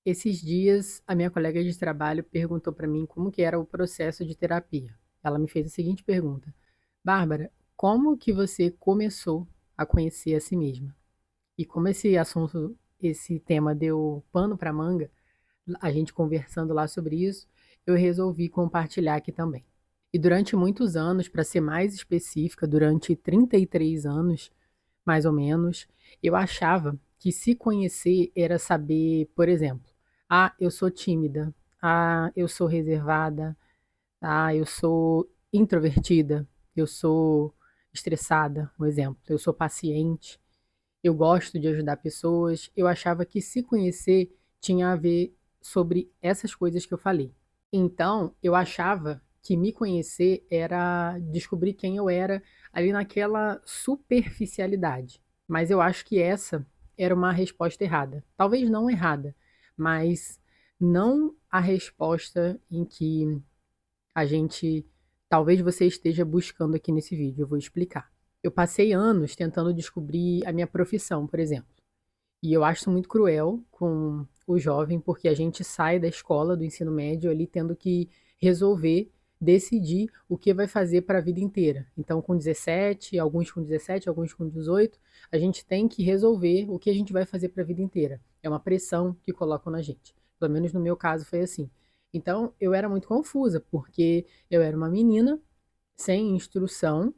Esses dias, a minha colega de trabalho perguntou para mim como que era o processo de terapia. Ela me fez a seguinte pergunta: Bárbara, como que você começou a conhecer a si mesma? E como esse assunto, esse tema deu pano para manga, a gente conversando lá sobre isso, eu resolvi compartilhar aqui também. E durante muitos anos, para ser mais específica, durante 33 anos, mais ou menos, eu achava que se conhecer era saber, por exemplo, ah, eu sou tímida, ah, eu sou reservada, ah, eu sou introvertida, eu sou estressada, um exemplo, eu sou paciente, eu gosto de ajudar pessoas. Eu achava que se conhecer tinha a ver sobre essas coisas que eu falei. Então, eu achava que me conhecer era descobrir quem eu era ali naquela superficialidade. Mas eu acho que essa era uma resposta errada. Talvez não errada, mas não a resposta em que a gente talvez você esteja buscando aqui nesse vídeo. Eu vou explicar. Eu passei anos tentando descobrir a minha profissão, por exemplo. E eu acho isso muito cruel com o jovem, porque a gente sai da escola, do ensino médio, ali tendo que resolver, decidir o que vai fazer para a vida inteira. Então, com 17, alguns com 17, alguns com 18, a gente tem que resolver o que a gente vai fazer para a vida inteira. É uma pressão que colocam na gente. Pelo menos no meu caso foi assim. Então, eu era muito confusa, porque eu era uma menina sem instrução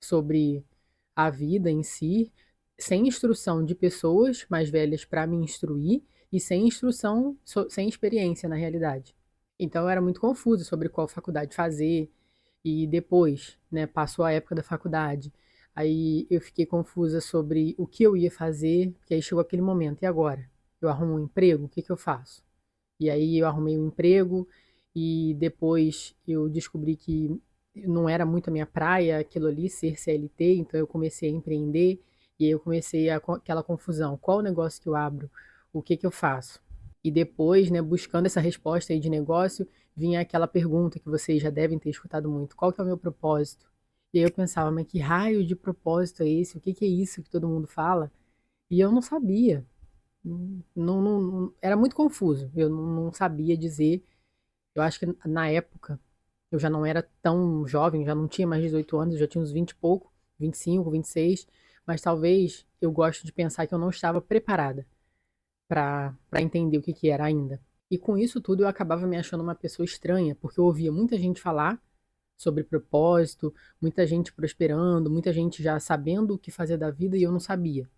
sobre a vida em si, sem instrução de pessoas mais velhas para me instruir e sem instrução, sem experiência na realidade. Então eu era muito confusa sobre qual faculdade fazer e depois, né, passou a época da faculdade. Aí eu fiquei confusa sobre o que eu ia fazer, porque aí chegou aquele momento, e agora? Eu arrumo um emprego? O que que eu faço? E aí eu arrumei um emprego e depois eu descobri que não era muito a minha praia aquilo ali, ser CLT, então eu comecei a empreender e aí eu comecei aquela confusão, qual o negócio que eu abro? O que que eu faço? E depois, né, buscando essa resposta aí de negócio, vinha aquela pergunta que vocês já devem ter escutado muito, qual que é o meu propósito? E aí eu pensava, mas que raio de propósito é esse? O que que é isso que todo mundo fala? E eu não sabia. Era muito confuso. Eu não sabia dizer. Eu acho que na época eu já não era tão jovem, já não tinha mais 18 anos, eu já tinha uns 20 e pouco, 25, 26. Mas talvez eu gosto de pensar que eu não estava preparada para entender o que, que era ainda. E com isso tudo eu acabava me achando uma pessoa estranha, porque eu ouvia muita gente falar sobre propósito, muita gente prosperando, muita gente já sabendo o que fazer da vida e eu não sabia.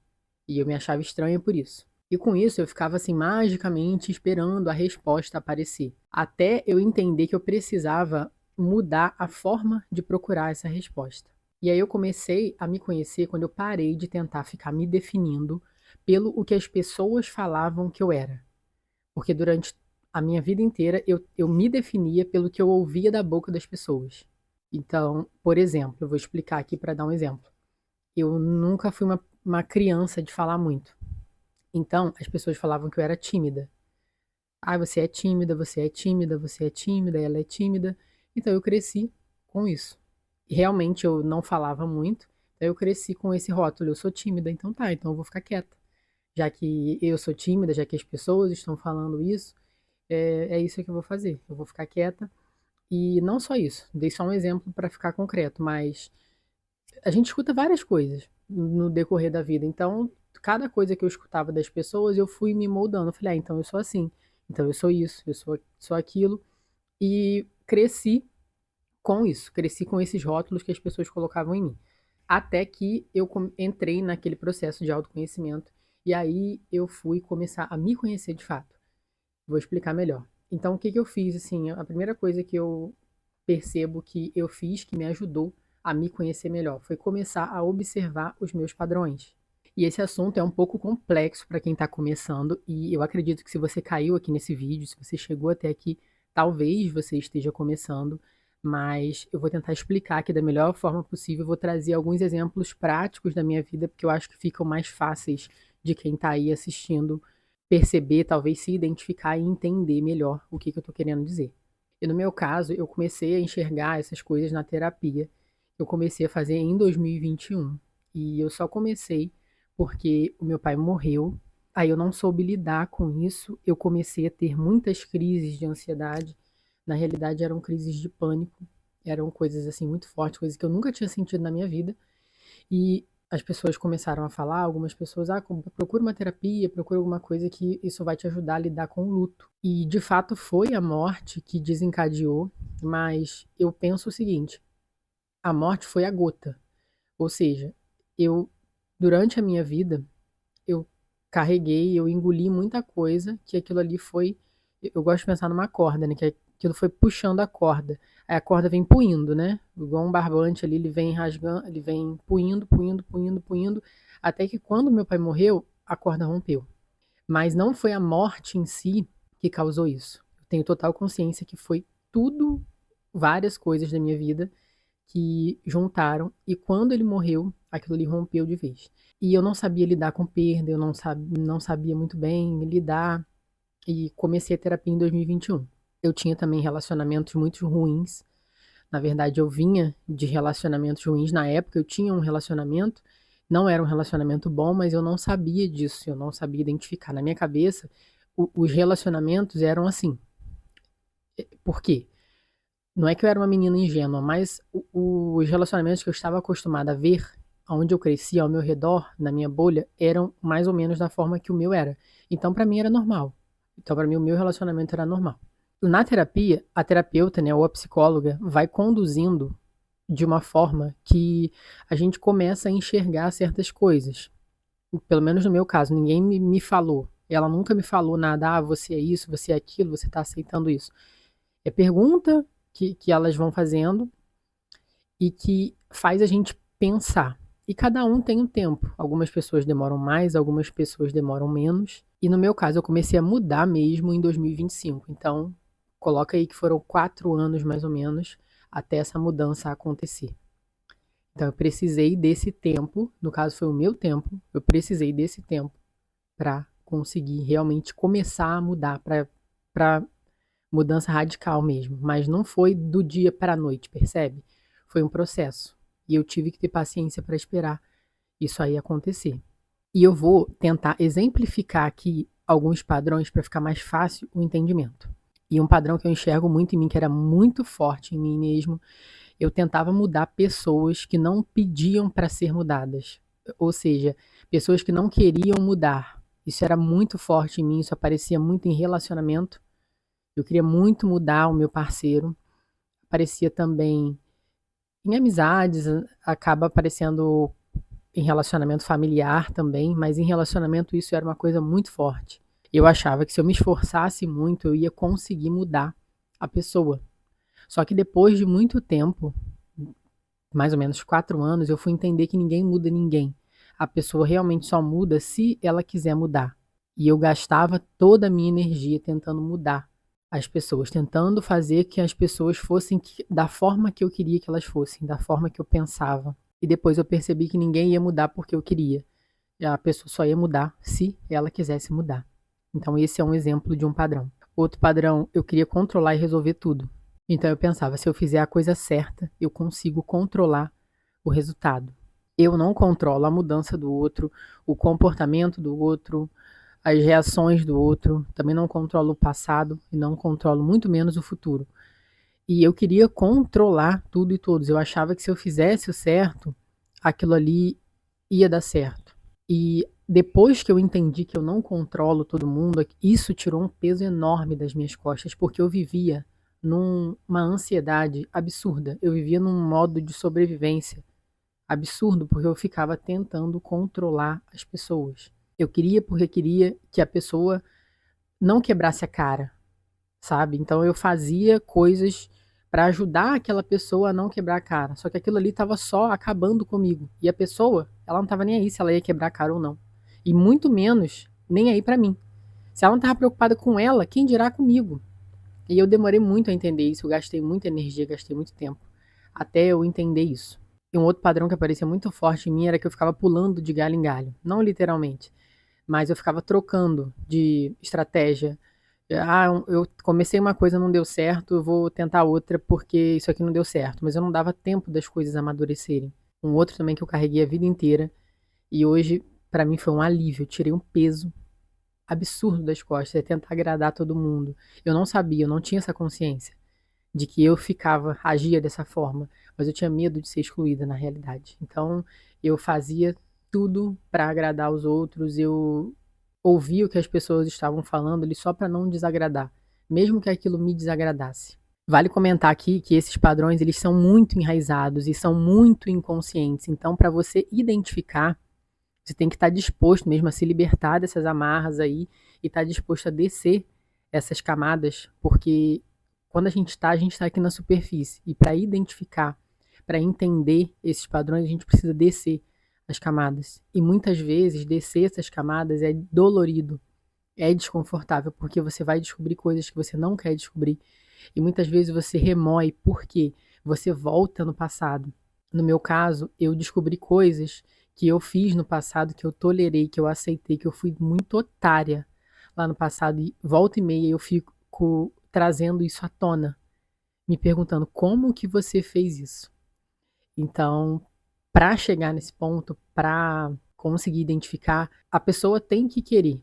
E eu me achava estranha por isso. E com isso eu ficava assim magicamente esperando a resposta aparecer, até eu entender que eu precisava mudar a forma de procurar essa resposta. E aí eu comecei a me conhecer quando eu parei de tentar ficar me definindo pelo o que as pessoas falavam que eu era. Porque durante a minha vida inteira eu me definia pelo que eu ouvia da boca das pessoas. Então, por exemplo, eu vou explicar aqui para dar um exemplo. Eu nunca fui uma criança de falar muito. Então, as pessoas falavam que eu era tímida. Ah, você é tímida, você é tímida, você é tímida, ela é tímida. Então, eu cresci com isso. E realmente eu não falava muito. Então, eu cresci com esse rótulo. Eu sou tímida, então tá, então eu vou ficar quieta. Já que eu sou tímida, já que as pessoas estão falando isso, é isso que eu vou fazer. Eu vou ficar quieta. E não só isso, dei só um exemplo para ficar concreto, mas a gente escuta várias coisas no decorrer da vida. Então, cada coisa que eu escutava das pessoas, eu fui me moldando. Eu falei, ah, então eu sou assim, então eu sou isso, sou aquilo. E cresci com isso, cresci com esses rótulos que as pessoas colocavam em mim. Até que eu entrei naquele processo de autoconhecimento. E aí eu fui começar a me conhecer de fato. Vou explicar melhor. Então, o que que eu fiz? Assim, a primeira coisa que eu percebo que eu fiz que me ajudou a me conhecer melhor foi começar a observar os meus padrões. E esse assunto é um pouco complexo para quem está começando, e eu acredito que se você caiu aqui nesse vídeo, se você chegou até aqui, talvez você esteja começando, mas eu vou tentar explicar aqui da melhor forma possível. Vou trazer alguns exemplos práticos da minha vida, porque eu acho que ficam mais fáceis de quem está aí assistindo perceber, talvez se identificar e entender melhor o que, que eu estou querendo dizer. E no meu caso, eu comecei a enxergar essas coisas na terapia. Eu comecei a fazer em 2021. E eu só comecei porque o meu pai morreu Aí eu não soube lidar com isso, eu comecei a ter muitas crises de ansiedade. Na realidade eram crises de pânico, eram coisas assim muito fortes, coisas que eu nunca tinha sentido na minha vida. E as pessoas começaram a falar, algumas pessoas, procura uma terapia, procura alguma coisa que isso vai te ajudar a lidar com o luto. E de fato foi a morte que desencadeou, mas eu penso o seguinte, a morte foi a gota. Ou seja, eu durante a minha vida, eu carreguei, eu engoli muita coisa, que aquilo ali foi, eu gosto de pensar numa corda, né, que aquilo foi puxando a corda. Aí a corda vem puindo, né? Igual um barbante ali, ele vem rasgando, ele vem puindo, puindo, puindo, puindo, até que quando meu pai morreu, a corda rompeu. Mas não foi a morte em si que causou isso. Eu tenho total consciência que foi tudo, várias coisas da minha vida que juntaram e quando ele morreu, aquilo ali rompeu de vez. E eu não sabia lidar com perda, eu não sabia muito bem lidar e comecei a terapia em 2021. Eu tinha também relacionamentos muito ruins. Na verdade, eu vinha de relacionamentos ruins. Na época, eu tinha um relacionamento, não era um relacionamento bom, mas eu não sabia disso, eu não sabia identificar. Na minha cabeça, os relacionamentos eram assim. Por quê? Não é que eu era uma menina ingênua, mas os relacionamentos que eu estava acostumada a ver, onde eu crescia, ao meu redor, na minha bolha, eram mais ou menos da forma que o meu era. Então, para mim, era normal. Então, para mim, o meu relacionamento era normal. Na terapia, a terapeuta, né, ou a psicóloga, vai conduzindo de uma forma que a gente começa a enxergar certas coisas. Pelo menos no meu caso, ninguém me falou. Ela nunca me falou nada, você é isso, você é aquilo, você está aceitando isso. É pergunta que elas vão fazendo e que faz a gente pensar. E cada um tem um tempo. Algumas pessoas demoram mais, algumas pessoas demoram menos. E no meu caso, eu comecei a mudar mesmo em 2025. Então, coloca aí que foram 4 anos mais ou menos até essa mudança acontecer. Então, eu precisei desse tempo, no caso foi o meu tempo, eu precisei desse tempo para conseguir realmente começar a mudar, para mudança radical mesmo, mas não foi do dia para a noite, percebe? Foi um processo. E eu tive que ter paciência para esperar isso aí acontecer. E eu vou tentar exemplificar aqui alguns padrões para ficar mais fácil o entendimento. E um padrão que eu enxergo muito em mim, que era muito forte em mim mesmo, eu tentava mudar pessoas que não pediam para ser mudadas. Ou seja, pessoas que não queriam mudar. Isso era muito forte em mim, isso aparecia muito em relacionamento. Eu queria muito mudar o meu parceiro. Aparecia também em amizades, acaba aparecendo em relacionamento familiar também, mas em relacionamento isso era uma coisa muito forte. Eu achava que se eu me esforçasse muito, eu ia conseguir mudar a pessoa. Só que depois de muito tempo, mais ou menos 4 anos, eu fui entender que ninguém muda ninguém. A pessoa realmente só muda se ela quiser mudar. E eu gastava toda a minha energia tentando mudar as pessoas, tentando fazer que as pessoas fossem da forma que eu queria que elas fossem, da forma que eu pensava. E depois eu percebi que ninguém ia mudar porque eu queria. A pessoa só ia mudar se ela quisesse mudar. Então esse é um exemplo de um padrão. Outro padrão, eu queria controlar e resolver tudo. Então eu pensava, se eu fizer a coisa certa, eu consigo controlar o resultado. Eu não controlo a mudança do outro, o comportamento do outro, as reações do outro, também não controlo o passado e não controlo muito menos o futuro. E eu queria controlar tudo e todos. Eu achava que se eu fizesse o certo, aquilo ali ia dar certo. E depois que eu entendi que eu não controlo todo mundo, isso tirou um peso enorme das minhas costas, porque eu vivia numa ansiedade absurda. Eu vivia num modo de sobrevivência absurdo, porque eu ficava tentando controlar as pessoas. Eu queria porque queria que a pessoa não quebrasse a cara, sabe? Então eu fazia coisas para ajudar aquela pessoa a não quebrar a cara. Só que aquilo ali estava só acabando comigo. E a pessoa, ela não estava nem aí se ela ia quebrar a cara ou não. E muito menos nem aí para mim. Se ela não estava preocupada com ela, quem dirá comigo? E eu demorei muito a entender isso, eu gastei muita energia, gastei muito tempo até eu entender isso. E um outro padrão que aparecia muito forte em mim era que eu ficava pulando de galho em galho, não literalmente, mas eu ficava trocando de estratégia. Eu comecei uma coisa, não deu certo, eu vou tentar outra porque isso aqui não deu certo, mas eu não dava tempo das coisas amadurecerem. Um outro também que eu carreguei a vida inteira e hoje para mim foi um alívio, eu tirei um peso absurdo das costas, é tentar agradar todo mundo. Eu não sabia, eu não tinha essa consciência de que eu agia dessa forma, mas eu tinha medo de ser excluída na realidade. Então, eu fazia tudo para agradar os outros, eu ouvia o que as pessoas estavam falando ali só para não desagradar, mesmo que aquilo me desagradasse. Vale comentar aqui que esses padrões, eles são muito enraizados e são muito inconscientes. Então, para você identificar, você tem que estar disposto mesmo a se libertar dessas amarras aí e estar disposto a descer essas camadas, porque quando a gente está aqui na superfície. E para identificar, para entender esses padrões, a gente precisa descer as camadas. E muitas vezes descer essas camadas é dolorido, é desconfortável, porque você vai descobrir coisas que você não quer descobrir. E muitas vezes você remói porque você volta no passado. No meu caso, eu descobri coisas que eu fiz no passado, que eu tolerei, que eu aceitei, que eu fui muito otária lá no passado. E volta e meia eu fico trazendo isso à tona, me perguntando como que você fez isso. Então, para chegar nesse ponto, para conseguir identificar, a pessoa tem que querer,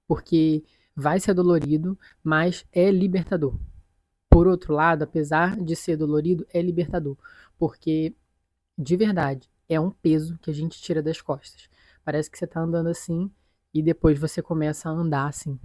porque vai ser dolorido, mas é libertador. Por outro lado, apesar de ser dolorido, é libertador, porque de verdade é um peso que a gente tira das costas. Parece que você tá andando assim e depois você começa a andar assim,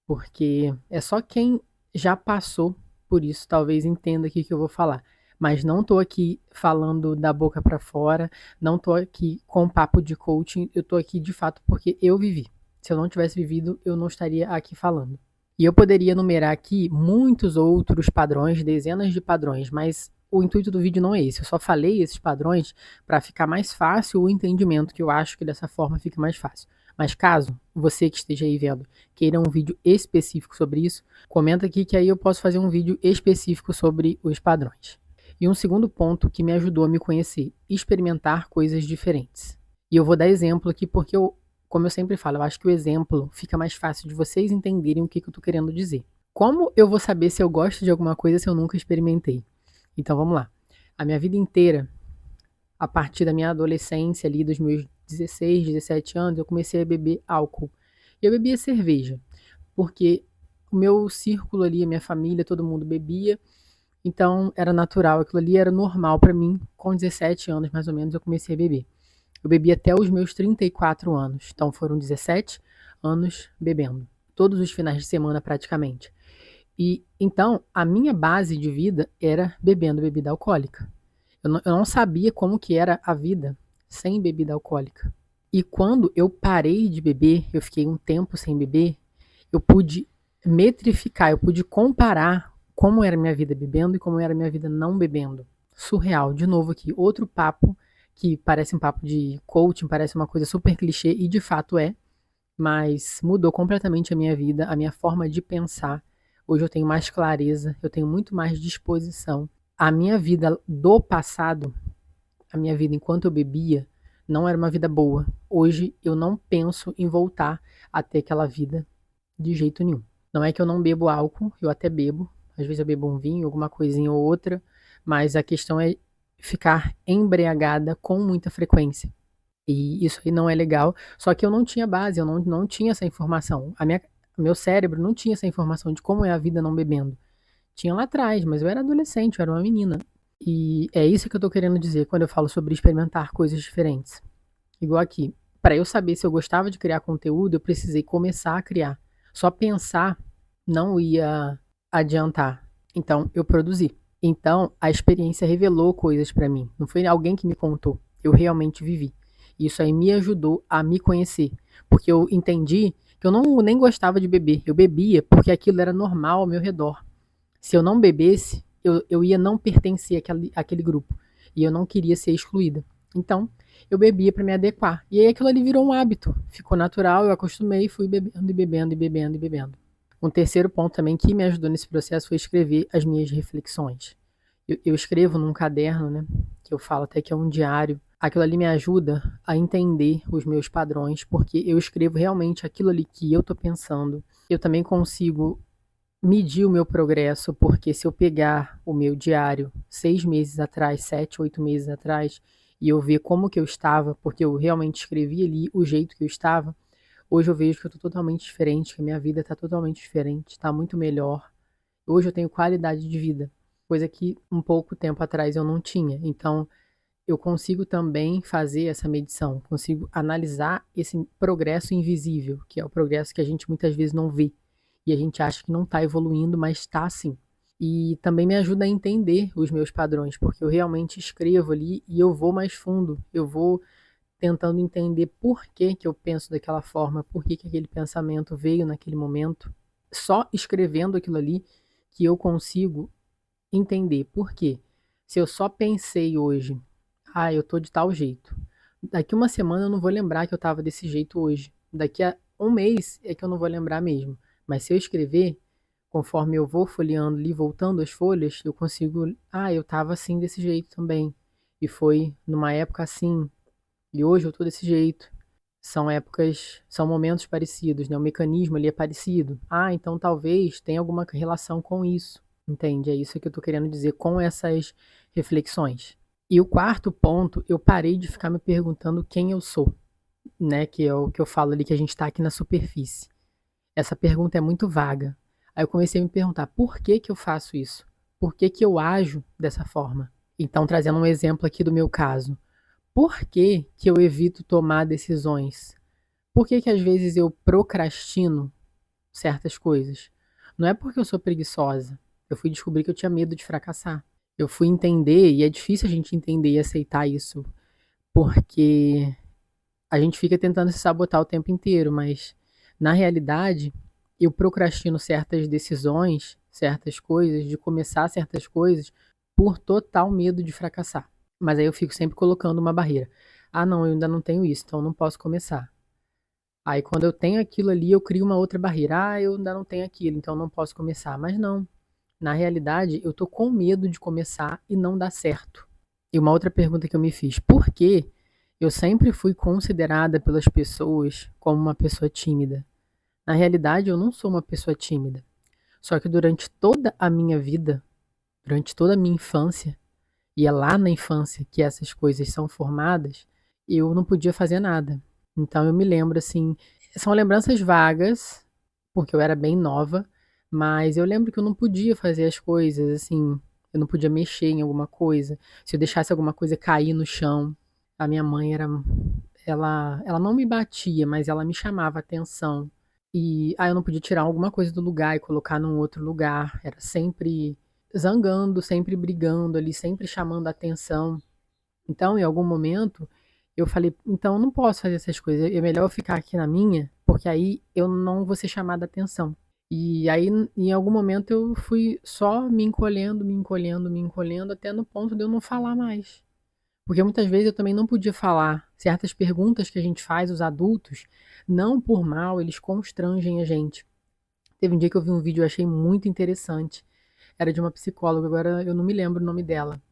porque é só quem já passou por isso talvez entenda aqui o que eu vou falar. Mas não tô aqui falando da boca para fora, não tô aqui com papo de coaching, eu tô aqui de fato porque eu vivi. Se eu não tivesse vivido, eu não estaria aqui falando. E eu poderia enumerar aqui muitos outros padrões, dezenas de padrões, mas o intuito do vídeo não é esse. Eu só falei esses padrões para ficar mais fácil o entendimento, que eu acho que dessa forma fica mais fácil. Mas caso você que esteja aí vendo queira um vídeo específico sobre isso, comenta aqui que aí eu posso fazer um vídeo específico sobre os padrões. E um segundo ponto que me ajudou a me conhecer, experimentar coisas diferentes. E eu vou dar exemplo aqui porque como eu sempre falo, eu acho que o exemplo fica mais fácil de vocês entenderem o que eu estou querendo dizer. Como eu vou saber se eu gosto de alguma coisa se eu nunca experimentei? Então vamos lá. A minha vida inteira, a partir da minha adolescência ali, dos meus 16, 17 anos, eu comecei a beber álcool. E eu bebia cerveja, porque o meu círculo ali, a minha família, todo mundo bebia, então era natural, aquilo ali era normal para mim. Com 17 anos mais ou menos eu comecei a beber. Eu bebi até os meus 34 anos, então foram 17 anos bebendo, todos os finais de semana praticamente. E então a minha base de vida era bebendo bebida alcoólica. Eu não sabia como que era a vida sem bebida alcoólica. E quando eu parei de beber, eu fiquei um tempo sem beber, eu pude metrificar, eu pude comparar como era a minha vida bebendo e como era a minha vida não bebendo. Surreal, de novo aqui, outro papo que parece um papo de coaching, parece uma coisa super clichê e de fato é, mas mudou completamente a minha vida, a minha forma de pensar. Hoje eu tenho mais clareza, eu tenho muito mais disposição. A minha vida do passado, a minha vida enquanto eu bebia, não era uma vida boa. Hoje eu não penso em voltar a ter aquela vida de jeito nenhum. Não é que eu não bebo álcool, eu até bebo. Às vezes eu bebo um vinho, alguma coisinha ou outra, mas a questão é ficar embriagada com muita frequência. E isso aí não é legal. Só que eu não tinha base, eu não tinha essa informação. Meu cérebro não tinha essa informação de como é a vida não bebendo. Tinha lá atrás, mas eu era adolescente, eu era uma menina. E é isso que eu tô querendo dizer quando eu falo sobre experimentar coisas diferentes. Igual aqui. Para eu saber se eu gostava de criar conteúdo, eu precisei começar a criar. Só pensar não ia adiantar. Então, eu produzi. Então, a experiência revelou coisas para mim. Não foi alguém que me contou. Eu realmente vivi. Isso aí me ajudou a me conhecer. Porque eu entendi que eu não nem gostava de beber. Eu bebia porque aquilo era normal ao meu redor. Se eu não bebesse, eu ia não pertencer àquele grupo. E eu não queria ser excluída. Então, eu bebia para me adequar. E aí aquilo ali virou um hábito. Ficou natural, eu acostumei, fui bebendo e bebendo e bebendo e bebendo. Um terceiro ponto também que me ajudou nesse processo foi escrever as minhas reflexões. Eu escrevo num caderno, né? Que eu falo até que é um diário. Aquilo ali me ajuda a entender os meus padrões, porque eu escrevo realmente aquilo ali que eu tô pensando. Eu também consigo medir o meu progresso, porque se eu pegar o meu diário 6 meses atrás, 7, 8 meses atrás, e eu ver como que eu estava, porque eu realmente escrevi ali o jeito que eu estava, Hoje eu vejo que eu tô totalmente diferente, que a minha vida tá totalmente diferente, tá muito melhor. Hoje eu tenho qualidade de vida, coisa que um pouco tempo atrás eu não tinha. Então, eu consigo também fazer essa medição, consigo analisar esse progresso invisível, que é o progresso que a gente muitas vezes não vê. E a gente acha que não está evoluindo, mas está sim. E também me ajuda a entender os meus padrões, porque eu realmente escrevo ali e eu vou mais fundo, eu vou tentando entender por que, que eu penso daquela forma, por que, que aquele pensamento veio naquele momento. Só escrevendo aquilo ali que eu consigo entender por quê. Se eu só pensei hoje, eu tô de tal jeito. Daqui uma semana eu não vou lembrar que eu tava desse jeito hoje. Daqui a um mês é que eu não vou lembrar mesmo. Mas se eu escrever, conforme eu vou folheando ali, voltando as folhas, eu consigo. Eu tava assim desse jeito também. E foi numa época assim. E hoje eu tô desse jeito. São épocas, são momentos parecidos, né? O mecanismo ali é parecido. Então talvez tenha alguma relação com isso. Entende? É isso que eu tô querendo dizer com essas reflexões. E o quarto ponto, eu parei de ficar me perguntando quem eu sou, né? Que é o que eu falo ali que a gente está aqui na superfície. Essa pergunta é muito vaga. Aí eu comecei a me perguntar por que que eu faço isso? Por que que eu ajo dessa forma? Então, trazendo um exemplo aqui do meu caso. Por que que eu evito tomar decisões? Por que que às vezes eu procrastino certas coisas? Não é porque eu sou preguiçosa. Eu fui descobrir que eu tinha medo de fracassar. Eu fui entender, e é difícil a gente entender e aceitar isso, porque a gente fica tentando se sabotar o tempo inteiro, mas na realidade eu procrastino certas decisões, certas coisas, de começar certas coisas por total medo de fracassar. Mas aí eu fico sempre colocando uma barreira. Não, eu ainda não tenho isso, então eu não posso começar. Aí quando eu tenho aquilo ali, eu crio uma outra barreira. Eu ainda não tenho aquilo, então eu não posso começar. Mas não. Na realidade, eu tô com medo de começar e não dar certo. E uma outra pergunta que eu me fiz: por que eu sempre fui considerada pelas pessoas como uma pessoa tímida? Na realidade, eu não sou uma pessoa tímida. Só que durante toda a minha vida, durante toda a minha infância, e é lá na infância que essas coisas são formadas, eu não podia fazer nada. Então eu me lembro assim, são lembranças vagas, porque eu era bem nova, mas eu lembro que eu não podia fazer as coisas assim, eu não podia mexer em alguma coisa. Se eu deixasse alguma coisa cair no chão, a minha mãe era ela não me batia, mas ela me chamava a atenção. E eu não podia tirar alguma coisa do lugar e colocar num outro lugar. Era sempre zangando, sempre brigando ali, sempre chamando a atenção. Então, em algum momento, eu falei, então eu não posso fazer essas coisas. É melhor eu ficar aqui na minha, porque aí eu não vou ser chamada a atenção. E aí, em algum momento, eu fui só me encolhendo, me encolhendo, me encolhendo, até no ponto de eu não falar mais. Porque muitas vezes eu também não podia falar certas perguntas que a gente faz, os adultos, não por mal, eles constrangem a gente. Teve um dia que eu vi um vídeo e achei muito interessante. Era de uma psicóloga, agora eu não me lembro o nome dela.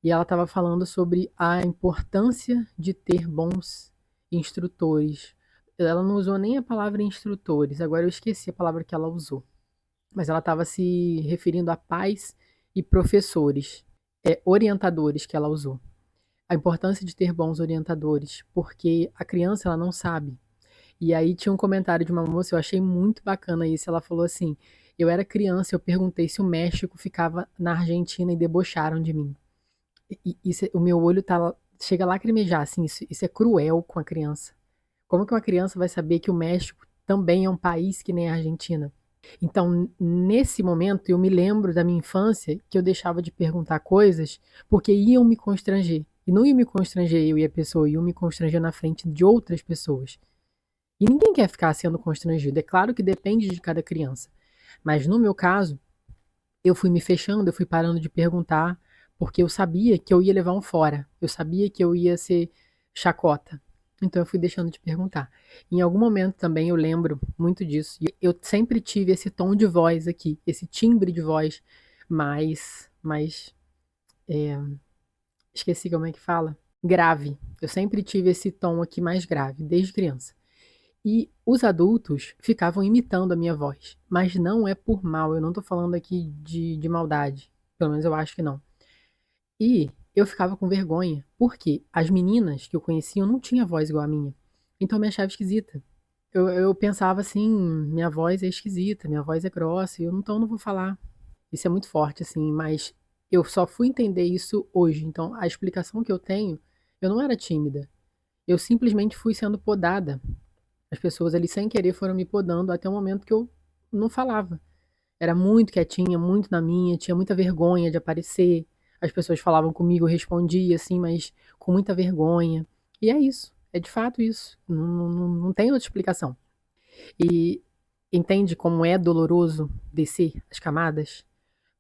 E ela estava falando sobre a importância de ter bons instrutores. Ela não usou nem a palavra instrutores, agora eu esqueci a palavra que ela usou. Mas ela estava se referindo a pais e professores, orientadores que ela usou. A importância de ter bons orientadores, porque a criança ela não sabe. E aí tinha um comentário de uma moça, eu achei muito bacana isso. Ela falou assim: eu era criança, eu perguntei se o México ficava na Argentina e debocharam de mim. O meu olho chega a lacrimejar, assim, isso é cruel com a criança. Como que uma criança vai saber que o México também é um país que nem a Argentina? Então, nesse momento, eu me lembro da minha infância que eu deixava de perguntar coisas porque iam me constranger. E não ia me constranger eu e a pessoa, iam me constranger na frente de outras pessoas. E ninguém quer ficar sendo constrangido. É claro que depende de cada criança. Mas no meu caso, eu fui me fechando, eu fui parando de perguntar, porque eu sabia que eu ia levar um fora. Eu sabia que eu ia ser chacota. Então eu fui deixando de perguntar. Em algum momento também eu lembro muito disso. E eu sempre tive esse tom de voz aqui, esse timbre de voz mais esqueci como é que fala, grave. Eu sempre tive esse tom aqui mais grave, desde criança. E os adultos ficavam imitando a minha voz. Mas não é por mal, eu não tô falando aqui de maldade. Pelo menos eu acho que não. E eu ficava com vergonha, porque as meninas que eu conhecia não tinham voz igual a minha. Então eu me achava esquisita. eu pensava assim: "Minha voz é esquisita, minha voz é grossa e eu então não vou falar". Isso é muito forte, assim, mas eu só fui entender isso hoje. Então a explicação que eu tenho, eu não era tímida, eu simplesmente fui sendo podada. As pessoas ali sem querer foram me podando até o momento que eu não falava. Era muito quietinha, muito na minha, tinha muita vergonha de aparecer. As pessoas falavam comigo, eu respondia assim, mas com muita vergonha. E é isso, é de fato isso. Não tem outra explicação. E entende como é doloroso descer as camadas?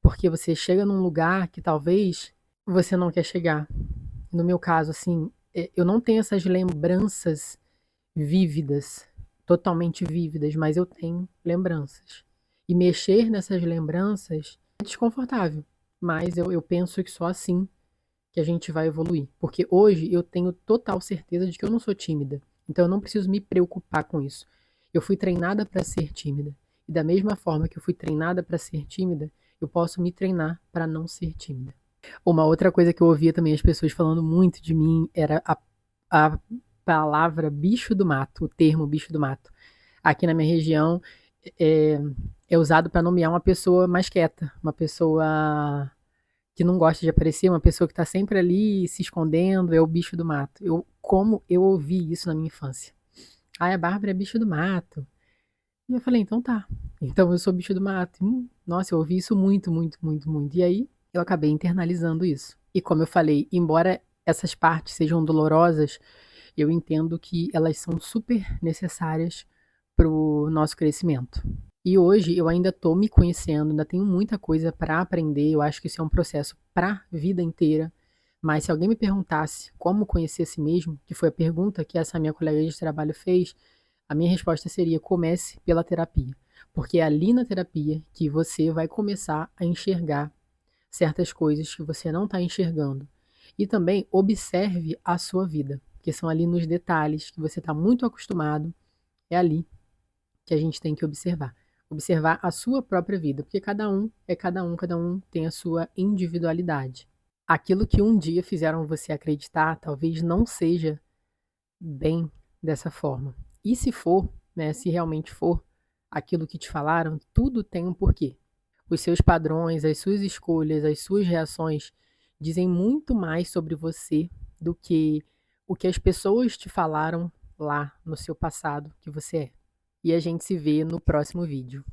Porque você chega num lugar que talvez você não quer chegar. No meu caso, assim, eu não tenho essas lembranças vívidas, totalmente vívidas, mas eu tenho lembranças. E mexer nessas lembranças é desconfortável, mas eu penso que só assim que a gente vai evoluir. Porque hoje eu tenho total certeza de que eu não sou tímida. Então eu não preciso me preocupar com isso. Eu fui treinada para ser tímida. E da mesma forma que eu fui treinada para ser tímida, eu posso me treinar para não ser tímida. Uma outra coisa que eu ouvia também as pessoas falando muito de mim era a palavra bicho do mato, o termo bicho do mato. Aqui na minha região é, é usado para nomear uma pessoa mais quieta, uma pessoa que não gosta de aparecer, uma pessoa que está sempre ali se escondendo, é o bicho do mato. Como eu ouvi isso na minha infância. Ah, a Bárbara é bicho do mato. E eu falei, então tá. Então eu sou bicho do mato. Nossa, eu ouvi isso muito, muito, muito, muito. E aí eu acabei internalizando isso. E como eu falei, embora essas partes sejam dolorosas, eu entendo que elas são super necessárias para o nosso crescimento. E hoje eu ainda estou me conhecendo, ainda tenho muita coisa para aprender. Eu acho que isso é um processo para a vida inteira. Mas se alguém me perguntasse como conhecer a si mesmo, que foi a pergunta que essa minha colega de trabalho fez, a minha resposta seria: comece pela terapia. Porque é ali na terapia que você vai começar a enxergar certas coisas que você não está enxergando. E também observe a sua vida, porque são ali nos detalhes que você está muito acostumado, é ali que a gente tem que observar. Observar a sua própria vida, porque cada um tem a sua individualidade. Aquilo que um dia fizeram você acreditar, talvez não seja bem dessa forma. E se for, né, se realmente for aquilo que te falaram, tudo tem um porquê. Os seus padrões, as suas escolhas, as suas reações dizem muito mais sobre você do que o que as pessoas te falaram lá no seu passado que você é. E a gente se vê no próximo vídeo.